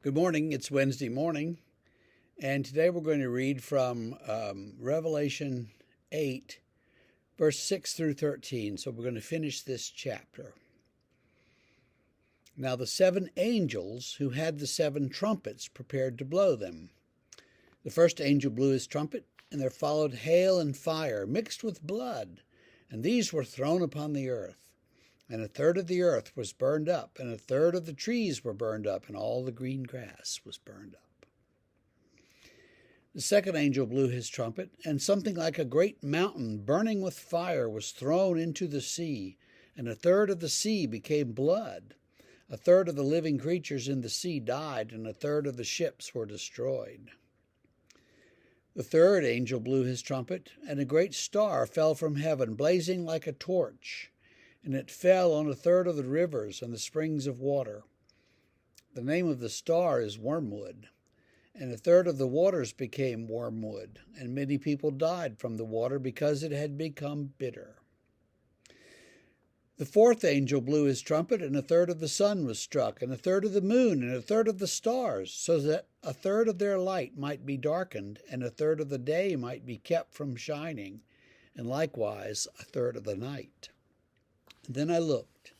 Good morning. It's Wednesday morning, and today we're going to read from Revelation 8, verse 6 through 13. So we're going to finish this chapter. Now the 7 angels who had the 7 trumpets prepared to blow them. The first angel blew his trumpet, and there followed hail and fire mixed with blood, and these were thrown upon the earth. And a third of the earth was burned up, and a third of the trees were burned up, and all the green grass was burned up. The second angel blew his trumpet, and something like a great mountain burning with fire was thrown into the sea, and a third of the sea became blood. A third of the living creatures in the sea died, and a third of the ships were destroyed. The third angel blew his trumpet, and a great star fell from heaven, blazing like a torch, and it fell on a third of the rivers and the springs of water. The name of the star is Wormwood, and a third of the waters became wormwood, and many people died from the water because it had become bitter. The fourth angel blew his trumpet, and a third of the sun was struck, and a third of the moon, and a third of the stars, so that a third of their light might be darkened, and a third of the day might be kept from shining, and likewise a third of the night. Then I looked,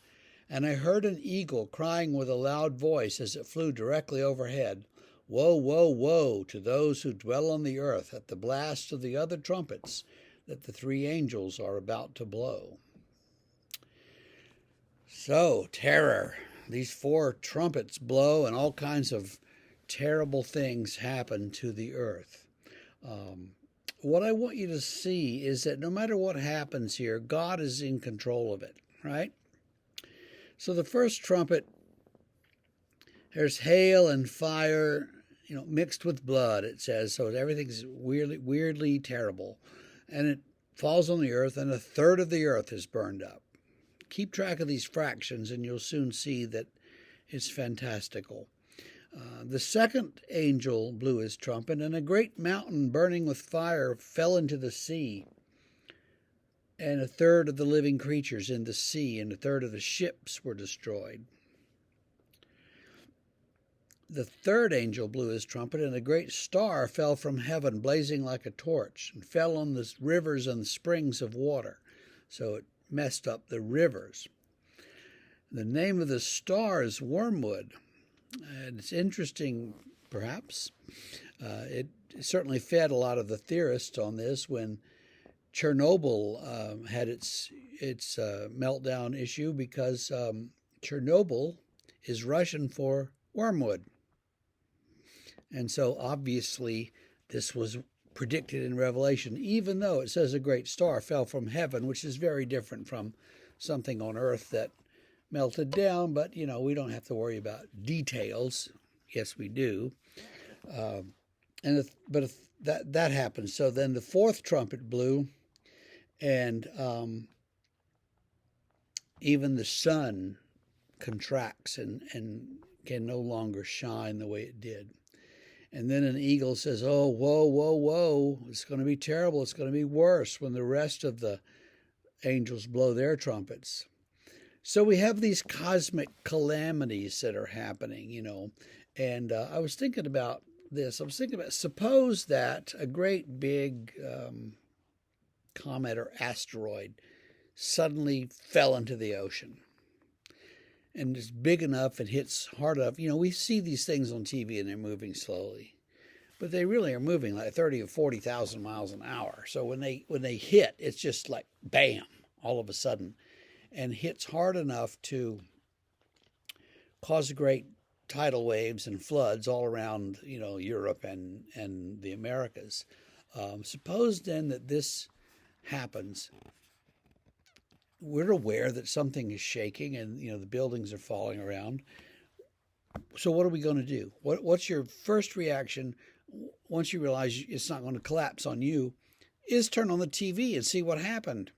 and I heard an eagle crying with a loud voice as it flew directly overhead, "Woe, woe, woe to those who dwell on the earth at the blast of the other trumpets that the 3 angels are about to blow." So, terror. These 4 trumpets blow, and all kinds of terrible things happen to the earth. What I want you to see is that no matter what happens here, God is in control of it, right? So the first trumpet, there's hail and fire, mixed with blood, it says. So everything's weirdly terrible. And it falls on the earth, and a third of the earth is burned up. Keep track of these fractions, and you'll soon see that it's fantastical. The second angel blew his trumpet, and a great mountain burning with fire fell into the sea, and a third of the living creatures in the sea and a third of the ships were destroyed. The third angel blew his trumpet, and a great star fell from heaven, blazing like a torch, and fell on the rivers and springs of water. So it messed up the rivers. The name of the star is Wormwood. And it's interesting, perhaps. It certainly fed a lot of the theorists on this when Chernobyl had its meltdown issue, because Chernobyl is Russian for wormwood. And so obviously this was predicted in Revelation, even though it says a great star fell from heaven, which is very different from something on earth that melted down. But, we don't have to worry about details. Yes, we do. But that happens. So then the fourth trumpet blew, and even the sun contracts and can no longer shine the way it did. And then an eagle says, "Oh, whoa, whoa, whoa, it's going to be terrible. It's going to be worse when the rest of the angels blow their trumpets." So we have these cosmic calamities that are happening, and I was thinking about this. I was thinking about, suppose that a great big comet or asteroid suddenly fell into the ocean. And it's big enough, it hits hard enough. We see these things on TV and they're moving slowly, but they really are moving like 30 or 40,000 miles an hour. So when they hit, it's just like bam, all of a sudden, and hits hard enough to cause great tidal waves and floods all around, Europe and the Americas. Suppose then that this happens. We're aware that something is shaking, and the buildings are falling around. So what are we going to do? What's your first reaction once you realize it's not going to collapse on you? Is turn on the TV and see what happened.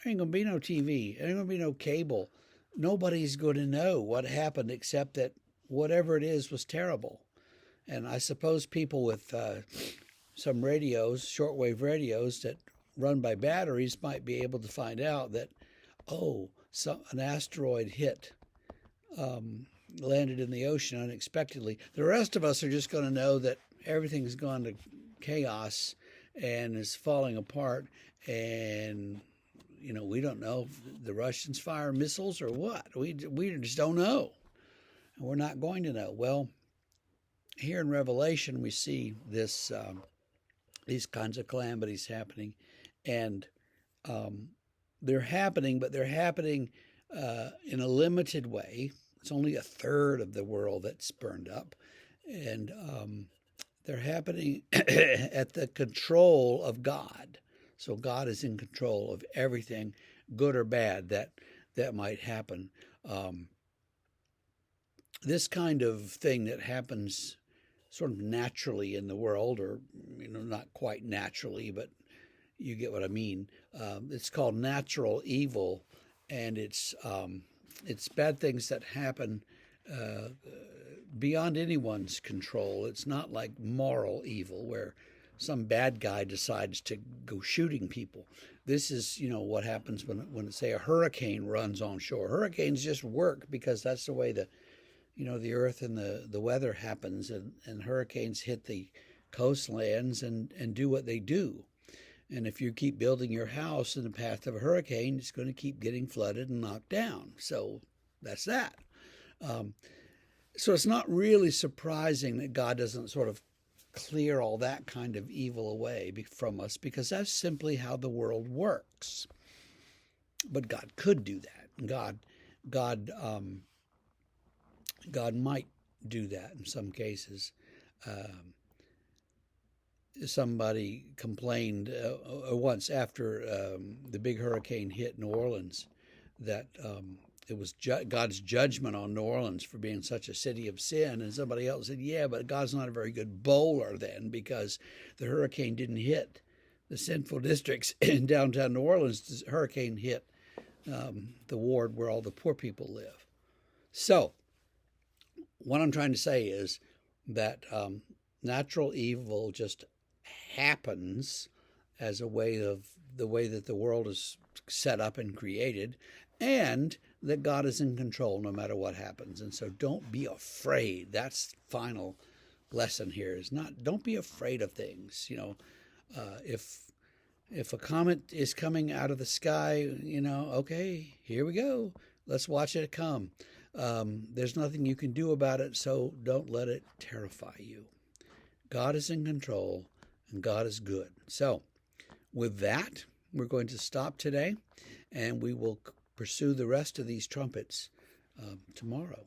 There ain't going to be no TV. There ain't going to be no cable. Nobody's going to know what happened except that whatever it is was terrible. And I suppose people with some radios, shortwave radios that run by batteries, might be able to find out that, an asteroid hit landed in the ocean unexpectedly. The rest of us are just going to know that everything's gone to chaos and is falling apart, and we don't know if the Russians fire missiles or what. We just don't know, and we're not going to know. Well, here in Revelation we see this these kinds of calamities happening, and they're happening, but they're happening in a limited way. It's only a third of the world that's burned up, and they're happening at the control of God. So God is in control of everything, good or bad, that might happen. This kind of thing that happens sort of naturally in the world, or not quite naturally, but you get what I mean. It's called natural evil, and it's bad things that happen beyond anyone's control. It's not like moral evil where some bad guy decides to go shooting people. This is, what happens when say a hurricane runs on shore. Hurricanes just work because that's the way the earth and the weather happens, and hurricanes hit the coastlands and do what they do. And if you keep building your house in the path of a hurricane, it's going to keep getting flooded and knocked down. So that's that. So it's not really surprising that God doesn't sort of clear all that kind of evil away from us, because that's simply how the world works. But God could do that. God might do that in some cases. Somebody complained once after the big hurricane hit New Orleans that it was God's judgment on New Orleans for being such a city of sin. And somebody else said, yeah, but God's not a very good bowler then, because the hurricane didn't hit the sinful districts in downtown New Orleans. The hurricane hit the ward where all the poor people live. So what I'm trying to say is that natural evil just happens as a way of the way that the world is set up and created, and that God is in control no matter what happens. And so don't be afraid. That's the final lesson here, is don't be afraid of things. If a comet is coming out of the sky, okay, here we go. Let's watch it come. There's nothing you can do about it, so don't let it terrify you. God is in control, and God is good. So with that, we're going to stop today, and we will pursue the rest of these trumpets tomorrow.